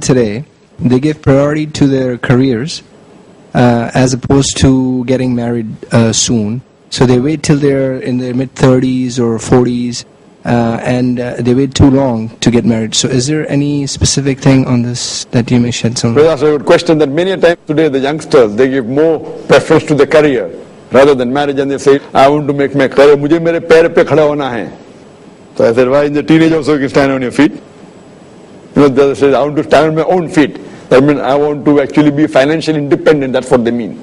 today, they give priority to their careers as opposed to getting married soon. So they wait till they're in their mid-30s or 40s, and they wait too long to get married. So is there any specific thing on this that you may shed some light? That's a good question. That many a times today the youngsters, they give more preference to the career rather than marriage, and they say, I want to make my career, mujhe mere pair pe khada hona hai. So I said, why in the teenage also you can stand on your feet? The other says, I want to stand on my own feet. That means I want to actually be financially independent. That's what they mean.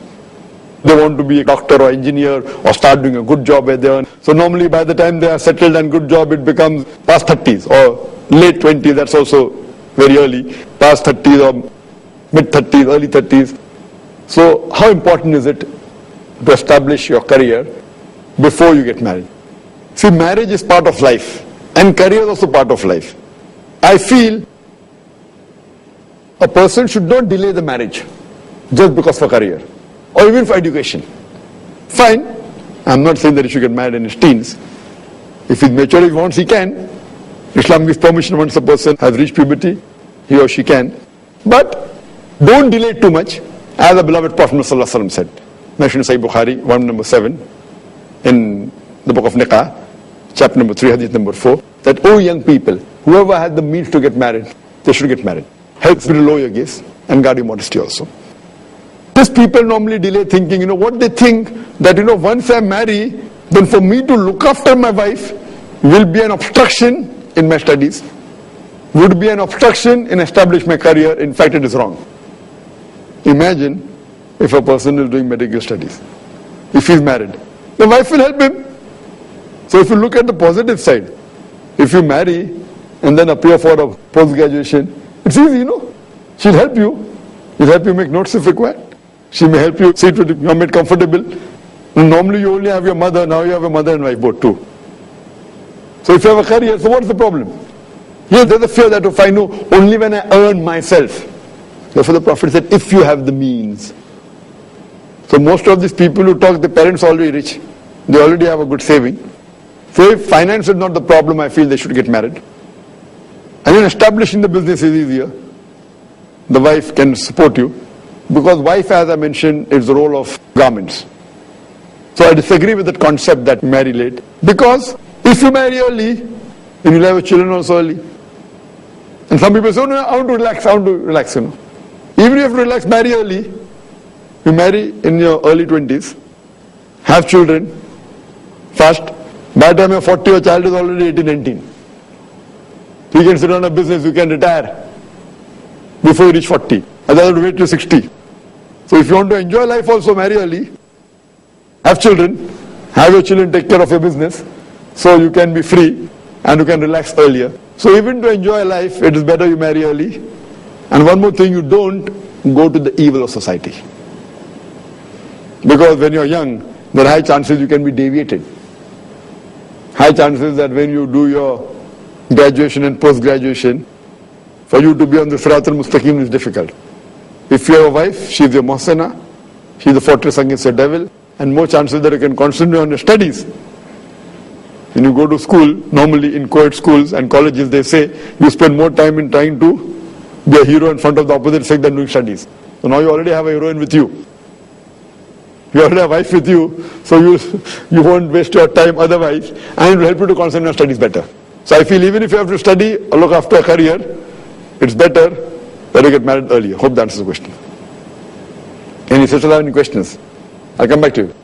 They want to be a doctor or engineer or start doing a good job where they earn. So normally by the time they are settled and good job, it becomes past 30s or late 20s. That's also very early. Past 30s or mid 30s, early 30s. So how important is it to establish your career before you get married? See, marriage is part of life and career is also part of life. I feel a person should not delay the marriage just because for career or even for education. Fine, I'm not saying that he should get married in his teens. If he's mature, if he wants, he can. Islam gives permission once a person has reached puberty, he or she can. But don't delay it too much, as the beloved Prophet ﷺ said. Mentioned in Sahih Bukhari, volume number 7, in the book of Nikah, chapter number 3, hadith number 4, that, oh young people, whoever has the means to get married, they should get married. Helps you to lower your gaze and guard your modesty also. These people normally delay thinking, what they think that, once I marry, then for me to look after my wife will be an obstruction in my studies, would be an obstruction in establishing my career. In fact, it is wrong. Imagine if a person is doing medical studies, if he's married, the wife will help him. So if you look at the positive side, if you marry and then appear for a post-graduation, it's easy, She'll help you. She'll help you make notes if required. She may help you sit with your made comfortable. Normally you only have your mother, now you have a mother and wife both too. So if you have a career, so what's the problem? Yes, there's a fear that if I know only when I earn myself. Therefore the Prophet said, if you have the means. So most of these people who talk, the parents are already rich. They already have a good saving. So if finance is not the problem, I feel they should get married. And then establishing the business is easier. The wife can support you. Because wife, as I mentioned, is the role of garments. So I disagree with that concept that you marry late. Because if you marry early, then you'll have children also early. And some people say, oh, no, I want to relax, Even if you have to relax, marry early. You marry in your early 20s, have children, fast. By the time you're 40, your child is already 18, 19. You can sit on a business, you can retire before you reach 40. Otherwise, wait till 60. So if you want to enjoy life also, marry early, have children, have your children take care of your business, so you can be free and you can relax earlier. So even to enjoy life, it is better you marry early. And one more thing, you don't go to the evil of society. Because when you're young, there are high chances you can be deviated. High chances that when you do your graduation and post-graduation, for you to be on the Sirat al-Mustaqim is difficult. If you have a wife, she is your Mohsena, she is the fortress against the devil, and more chances that you can concentrate on your studies. When you go to school, normally in co-ed schools and colleges, they say you spend more time in trying to be a hero in front of the opposite sex than doing studies. So now you already have a heroine with you. You already have a wife with you, so you won't waste your time otherwise, and it will help you to concentrate on studies better. So I feel even if you have to study or look after a career, it's better that you get married earlier. Hope that answers the question. Any sisters have any questions? I'll come back to you.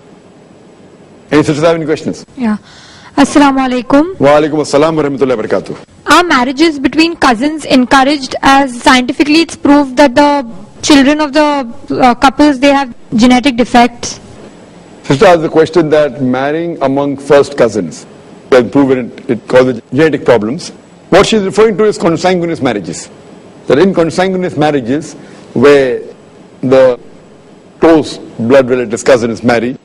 Any sisters have any questions? Yeah. Assalamu alaikum. Wa alaikum assalam wa rahmatullahi wa barakatuh. Are marriages between cousins encouraged, as scientifically it's proved that the children of the couples, they have genetic defects? Sister asked the question that marrying among first cousins has proven it causes genetic problems. What she is referring to is consanguineous marriages. That in consanguineous marriages, where the close blood relatives cousins marry,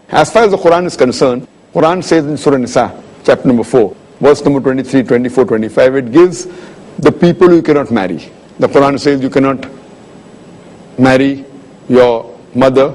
as far as the Quran is concerned, Quran says in Surah Nisa, chapter number 4, verse number 23, 24, 25, it gives the people you cannot marry. The Quran says you cannot marry your mother,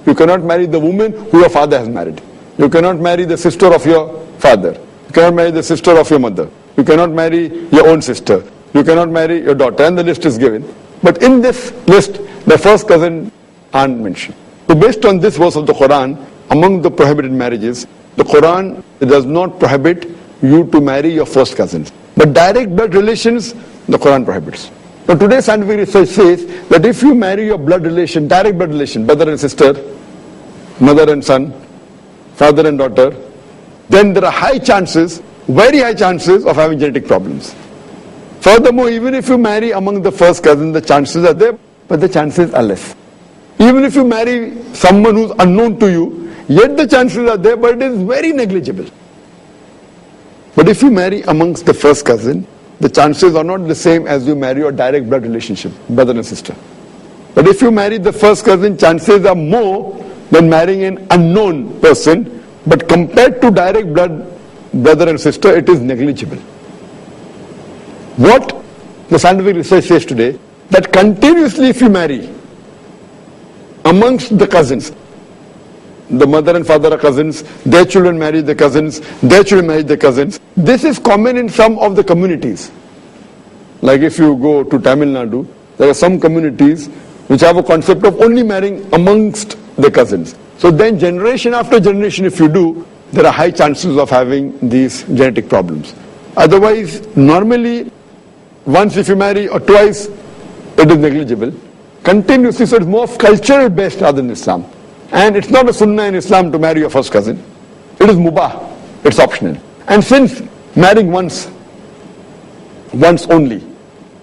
you cannot marry the woman who your father has married. You cannot marry the sister of your father. You cannot marry the sister of your mother. You cannot marry your own sister. you cannot marry your daughter, and the list is given. But in this list, the first cousin aren't mentioned. So based on this verse of the Quran, among the prohibited marriages, the Quran does not prohibit you to marry your first cousins. But direct blood relations, the Quran prohibits. Now today's scientific research says that if you marry your blood relation, direct blood relation, brother and sister, mother and son, father and daughter, then there are high chances, very high chances of having genetic problems. Furthermore, even if you marry among the first cousins, the chances are there, but the chances are less. Even if you marry someone who's unknown to you, yet the chances are there, but it is very negligible. But if you marry amongst the first cousin, the chances are not the same as you marry your direct blood relationship, brother and sister. But if you marry the first cousin, chances are more than marrying an unknown person, but compared to direct blood brother and sister, it is negligible. What the scientific research says today, that continuously if you marry amongst the cousins, the mother and father are cousins, their children marry the cousins, their children marry the cousins. This is common in some of the communities. Like if you go to Tamil Nadu, there are some communities which have a concept of only marrying amongst the cousins. So then generation after generation if you do, there are high chances of having these genetic problems. Otherwise, normally, once if you marry or twice, it is negligible. Continuously, so it's more cultural based rather than Islam. And it's not a sunnah in Islam to marry your first cousin. It is mubah, it's optional. And since marrying once only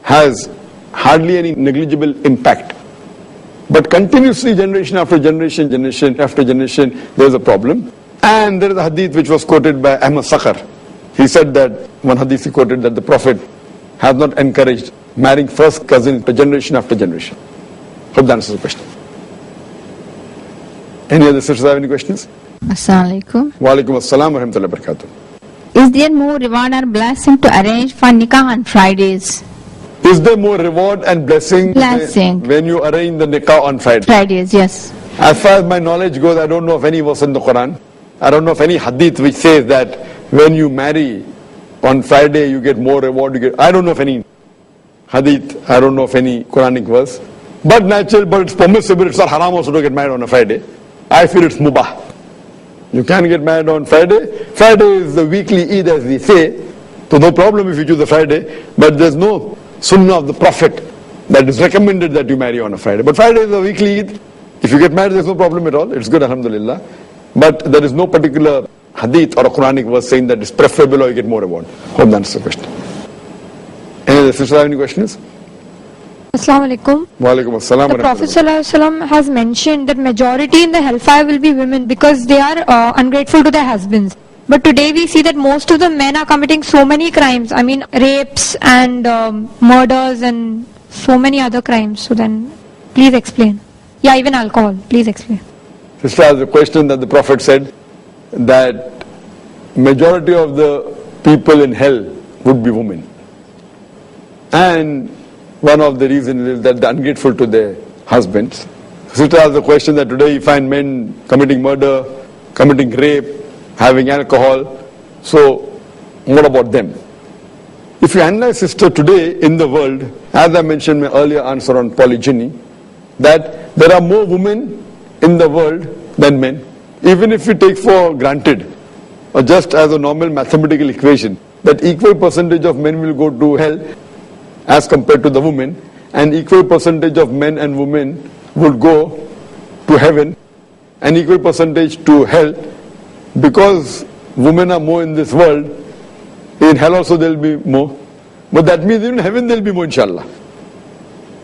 has hardly any negligible impact, but continuously generation after generation, generation after generation, there is a problem. And there is a hadith which was quoted by Ahmad Sakhar. He said that, one hadith he quoted, that the Prophet has not encouraged marrying first cousin generation after generation. Hope that answers the question. Any other sisters have any questions? Assalamu alaikum. Wa alaikum assalam wa rahmatullahi wa barakatuh. Is there more reward or blessing to arrange for nikah on Fridays? Is there more reward and blessing when you arrange the nikah on Friday? Fridays, yes. As far as my knowledge goes, I don't know of any verse in the Quran. I don't know of any hadith which says that when you marry on Friday you get more reward. I don't know of any hadith. I don't know of any Quranic verse. But natural, but it's permissible. It's not haram also to get married on a Friday. I feel it's mubah. You can get married on Friday. Friday is the weekly Eid as we say. So no problem if you choose a Friday. But there's no sunnah of the Prophet that is recommended that you marry on a Friday. But Friday is the weekly Eid. If you get married, there's no problem at all. It's good, alhamdulillah. But there is no particular hadith or a Quranic verse saying that it's preferable or you get more reward. Hope that answers the question. Any other sisters have any questions? Assalamu alaikum. Wa alaikum assalam. The Prophet ﷺ has mentioned that majority in the hellfire will be women because they are ungrateful to their husbands. But today we see that most of the men are committing so many crimes. I mean rapes and murders and so many other crimes. So then please explain. Yeah, even alcohol. Please explain. Sister has a question that the Prophet said that majority of the people in hell would be women. And one of the reasons is that they're ungrateful to their husbands. Sister has a question that today you find men committing murder, committing rape, having alcohol. So what about them? If you analyze, sister, today in the world, as I mentioned in my earlier answer on polygyny, that there are more women in the world than men. Even if you take for granted, or just as a normal mathematical equation, that equal percentage of men will go to hell as compared to the women, and equal percentage of men and women would go to heaven, and equal percentage to hell, because women are more in this world, in hell also there will be more. But that means in heaven there will be more, inshallah.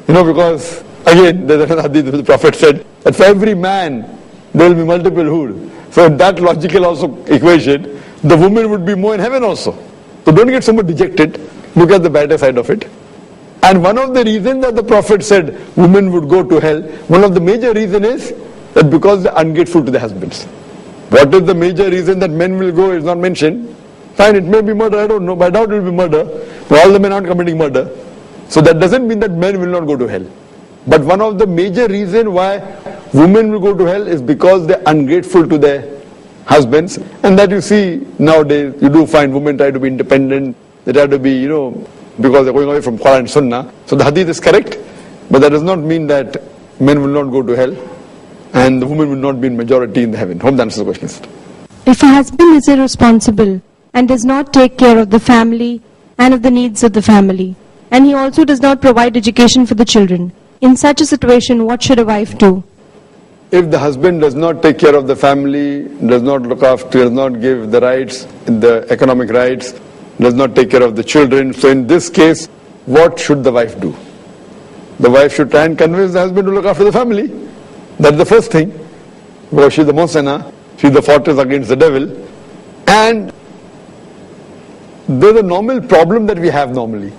Because again, there's another hadith where the Prophet said that for every man there will be multiple hood. So in that logical also equation, the woman would be more in heaven also. So don't get so much dejected. Look at the better side of it. And one of the reasons that the Prophet said women would go to hell, one of the major reason is that because they are ungrateful to their husbands. What is the major reason that men will go is not mentioned. Fine, it may be murder, I don't know, but I doubt it will be murder. But all the men aren't committing murder. So that doesn't mean that men will not go to hell. But one of the major reasons why women will go to hell is because they are ungrateful to their husbands. And that you see nowadays, you do find women try to be independent, they try to be, because they're going away from Quran and Sunnah. So the hadith is correct, but that does not mean that men will not go to hell and the women will not be in majority in the heaven. Hope that answers the question. If a husband is irresponsible and does not take care of the family and of the needs of the family, and he also does not provide education for the children, in such a situation, what should a wife do? If the husband does not take care of the family, does not look after, does not give the rights, the economic rights, does not take care of the children, so in this case, what should the wife do? The wife should try and convince the husband to look after the family. That's the first thing. Because she's the Mohsena, she's the fortress against the devil. And there's a normal problem that we have normally,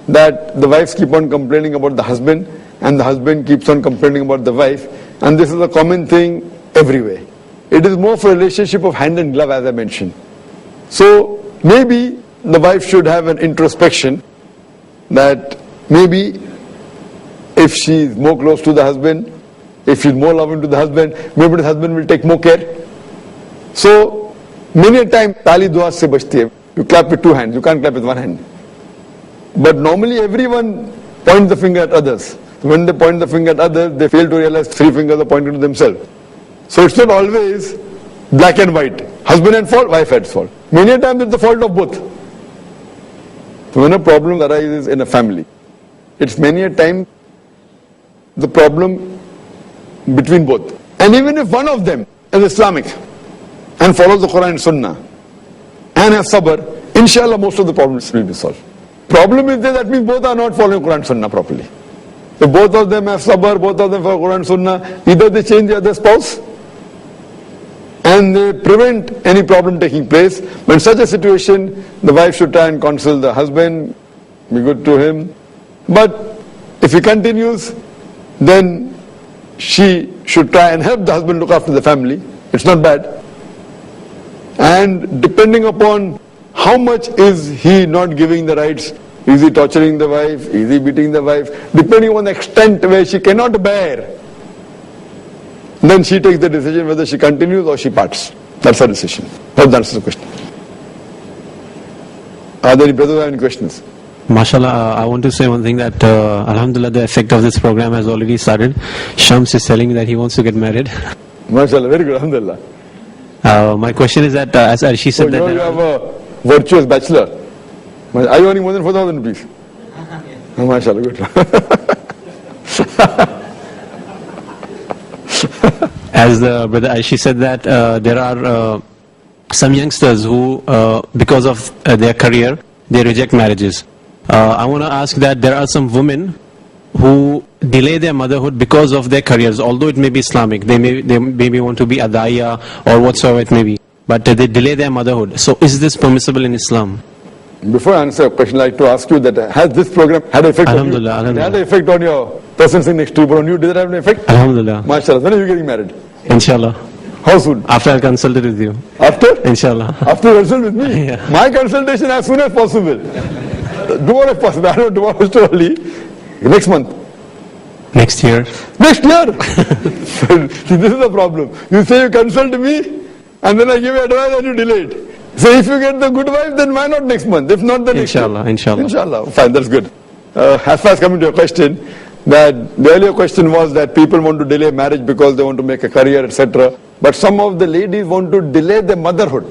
that the wives keep on complaining about the husband and the husband keeps on complaining about the wife, and this is a common thing everywhere. It is more for a relationship of hand and glove, as I mentioned. So maybe the wife should have an introspection that maybe if she is more close to the husband, if she is more loving to the husband, maybe the husband will take more care. So many a time tali dua se bachti hai. You clap with two hands, you can't clap with one hand. But normally everyone points the finger at others. When they point the finger at others, they fail to realize three fingers are pointing to themselves. So it's not always black and white. Husband at fault, wife at fault. Many a times it's the fault of both. So when a problem arises in a family, it's many a time the problem between both. And even if one of them is Islamic and follows the Quran and Sunnah and has sabr, inshallah most of the problems will be solved. Problem is there, that means both are not following Quran and Sunnah properly. If both of them have sabr, both of them follow Quran and Sunnah, either they change the other spouse and they prevent any problem taking place. But in such a situation, the wife should try and counsel the husband, be good to him. But if he continues, then she should try and help the husband look after the family. It's not bad. And depending upon how much is he not giving the rights, is he torturing the wife, is he beating the wife, depending on the extent where she cannot bear, then she takes the decision whether she continues or she parts. That's her decision. Hope that answers the question. Are there any brothers who have any questions? MashaAllah, I want to say one thing that Alhamdulillah, the effect of this program has already started. Shams is telling me that he wants to get married. MashaAllah, very good, Alhamdulillah. My question is that, as she said, so that you have a virtuous bachelor. Are you earning more than 4,000 rupees? Oh, MashaAllah, good. as the brother, as she said that there are some youngsters who, because of their career, they reject marriages. I want to ask that there are some women who delay their motherhood because of their careers, although it may be Islamic. They maybe want to be a daya or whatsoever it may be, but they delay their motherhood. So is this permissible in Islam? Before I answer a question, I'd like to ask you that has this program had an effect on you? Alhamdulillah. It had an effect on your person sitting next to you, but on you, did it have an effect? Alhamdulillah. MashaAllah. When are you getting married? Inshallah. How soon? After I consulted with you. After? Inshallah. After you consult with me? Yeah. My consultation as soon as possible. Tomorrow if possible. I don't know, tomorrow is too early. Next month. Next year. Next year? See, this is the problem. You say you consult me, and then I give you advice and you delay it. So if you get the good wife, then why not next month? If not, then next year. Inshallah. Inshallah. Fine, that's good. As far as coming to your question, that the earlier question was that people want to delay marriage because they want to make a career, etc. But some of the ladies want to delay their motherhood.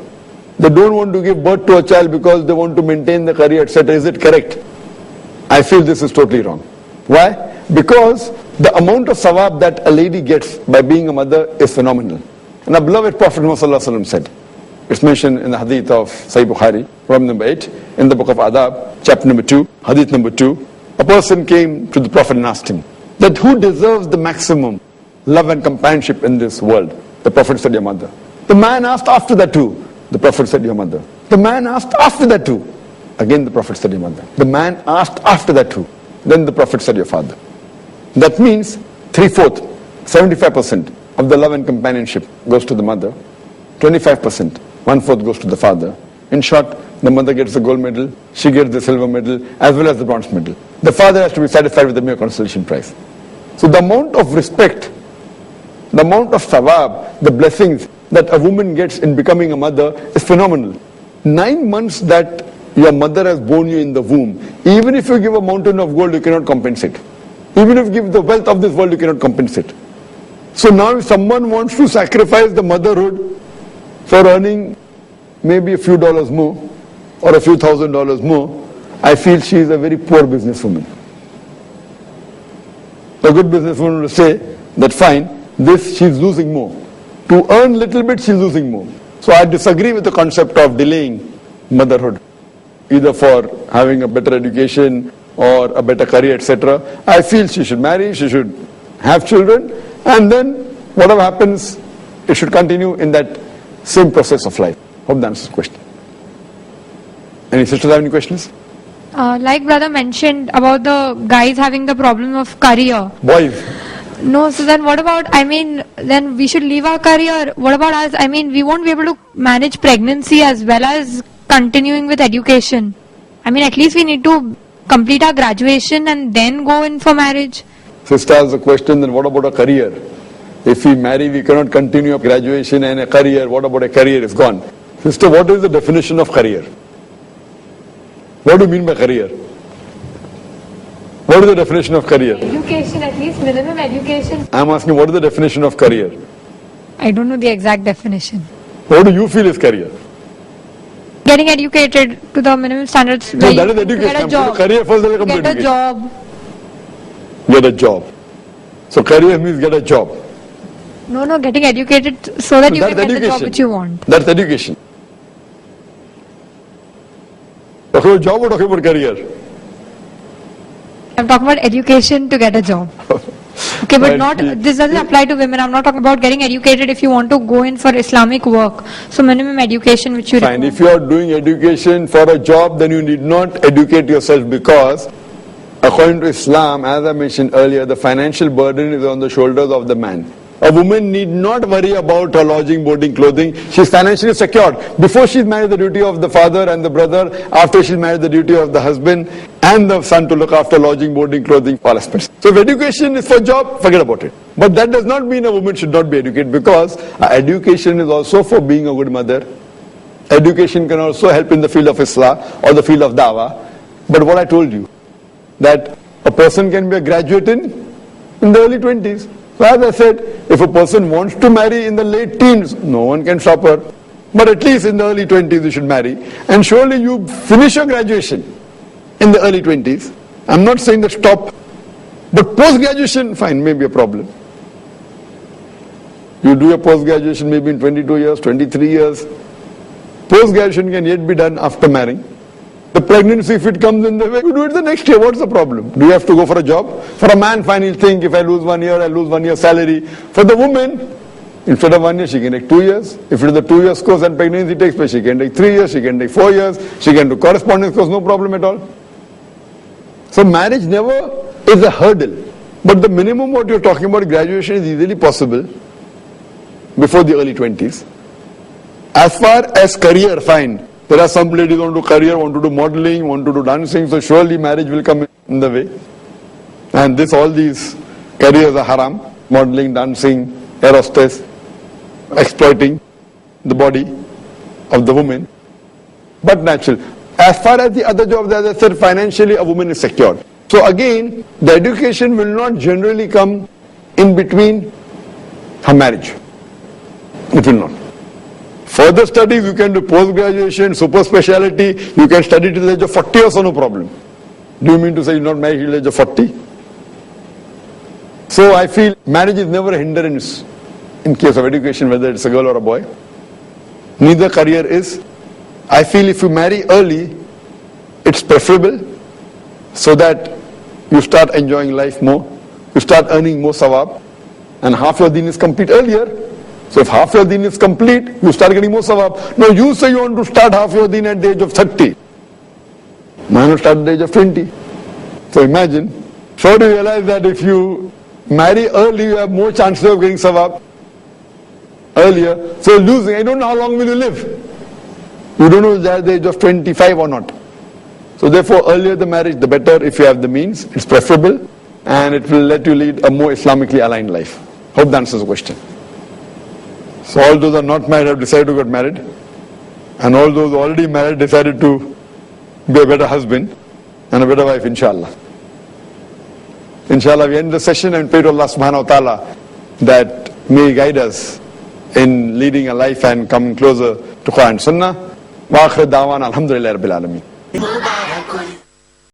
They don't want to give birth to a child because they want to maintain the career, etc. Is it correct? I feel this is totally wrong. Why? Because the amount of sawab that a lady gets by being a mother is phenomenal. And our beloved Prophet Muhammad said, it's mentioned in the hadith of Sahih Bukhari, volume number 8, in the book of Adab, chapter number 2, hadith number 2. A person came to the Prophet and asked him that who deserves the maximum love and companionship in this world? The Prophet said, your mother. The man asked after that too. The Prophet said, your mother. The man asked after that too. Again the Prophet said, your mother. The man asked after that too. Then the Prophet said, your father. That means 3/4, 75% of the love and companionship goes to the mother. 25%, 1/4 goes to the father. In short, the mother gets the gold medal, she gets the silver medal, as well as the bronze medal. The father has to be satisfied with the mere consolation prize. So the amount of respect, the amount of sawab, the blessings that a woman gets in becoming a mother is phenomenal. 9 months that your mother has borne you in the womb. Even if you give a mountain of gold, you cannot compensate. Even if you give the wealth of this world, you cannot compensate. So now if someone wants to sacrifice the motherhood for earning maybe a few dollars more or a few $1,000s more, I feel she is a very poor businesswoman. A good businesswoman will say that fine, this she's losing more. To earn little bit, she's losing more. So I disagree with the concept of delaying motherhood, either for having a better education or a better career, etc. I feel she should marry, she should have children, and then whatever happens, it should continue in that same process of life. Hope that answers the question. Any sisters have any questions? Like brother mentioned about the guys having the problem of career. Boys. No, so then what about, then we should leave our career. What about us? We won't be able to manage pregnancy as well as continuing with education. At least we need to complete our graduation and then go in for marriage. Sister asks the question, then what about a career? If we marry, we cannot continue a graduation and a career. What about a career? It's gone. Sister, what is the definition of career? What do you mean by career? What is the definition of career? Education, at least minimum education. I'm asking, what is the definition of career? I don't know the exact definition. What do you feel is career? Getting educated to the minimum standards. No, that is education. Get a job. Career first, then Get a job. Get a job. So career means get a job. No, getting educated so that you can get the job which you want. That's education. Talking about job or talking about career? I'm talking about education to get a job. Okay, but this doesn't apply to women. I'm not talking about getting educated if you want to go in for Islamic work. So minimum education which you Fine, require. if you are doing education for a job, then you need not educate yourself, because according to Islam, as I mentioned earlier, the financial burden is on the shoulders of the man. A woman need not worry about her lodging, boarding, clothing. She is financially secured. Before she is married, the duty of the father and the brother. After she is married, the duty of the husband and the son to look after lodging, boarding, clothing, all aspects. So if education is for job, forget about it. But that does not mean a woman should not be educated, because education is also for being a good mother. Education can also help in the field of Islam or the field of Dawah. But what I told you, that a person can be a graduate in the early 20s. So as I said, if a person wants to marry in the late teens, no one can stop her. But at least in the early 20s you should marry. And surely you finish your graduation in the early 20s. I'm not saying that stop. But post-graduation, fine, may be a problem. You do your post-graduation maybe in 22 years, 23 years. Post-graduation can yet be done after marrying. The pregnancy, if it comes in the way, you do it the next year. What's the problem? Do you have to go for a job? For a man, fine, he'll think, if I lose 1 year, I lose 1 year's salary. For the woman, instead of 1 year, she can take 2 years. If it is the 2 years course and pregnancy takes place, she can take 3 years, she can take 4 years, she can do correspondence course, no problem at all. So marriage never is a hurdle. But the minimum what you're talking about, graduation, is easily possible before the early 20s. As far as career, fine. There are some ladies who want to do career, want to do modeling, want to do dancing, so surely marriage will come in the way. And all these careers are haram. Modeling, dancing, air hostess, exploiting the body of the woman. But natural. As far as the other jobs, as I said, financially a woman is secured. So again, the education will not generally come in between her marriage. It will not. Further studies, you can do post-graduation, super speciality, you can study till the age of 40 also, no problem. Do you mean to say you're not married till the age of 40? So I feel marriage is never a hindrance in case of education, whether it's a girl or a boy. Neither career is. I feel if you marry early, it's preferable, so that you start enjoying life more, you start earning more sawab, and half your deen is complete earlier. So if half your deen is complete, you start getting more sawab. Now you say you want to start half your deen at the age of 30. Man will start at the age of 20. So imagine, so do you realize that if you marry early, you have more chances of getting sawab earlier. So losing, I don't know how long will you live. You don't know if at the age of 25 or not. So therefore, earlier the marriage, the better. If you have the means, it's preferable, and it will let you lead a more Islamically aligned life. Hope that answers the question. So all those who are not married have decided to get married, and all those already married decided to be a better husband and a better wife, inshallah. Inshallah, we end the session and pray to Allah subhanahu wa ta'ala that may He guide us in leading a life and coming closer to Quran and Sunnah. Wa akhir da'wana alhamdulillahi rabbil alameen.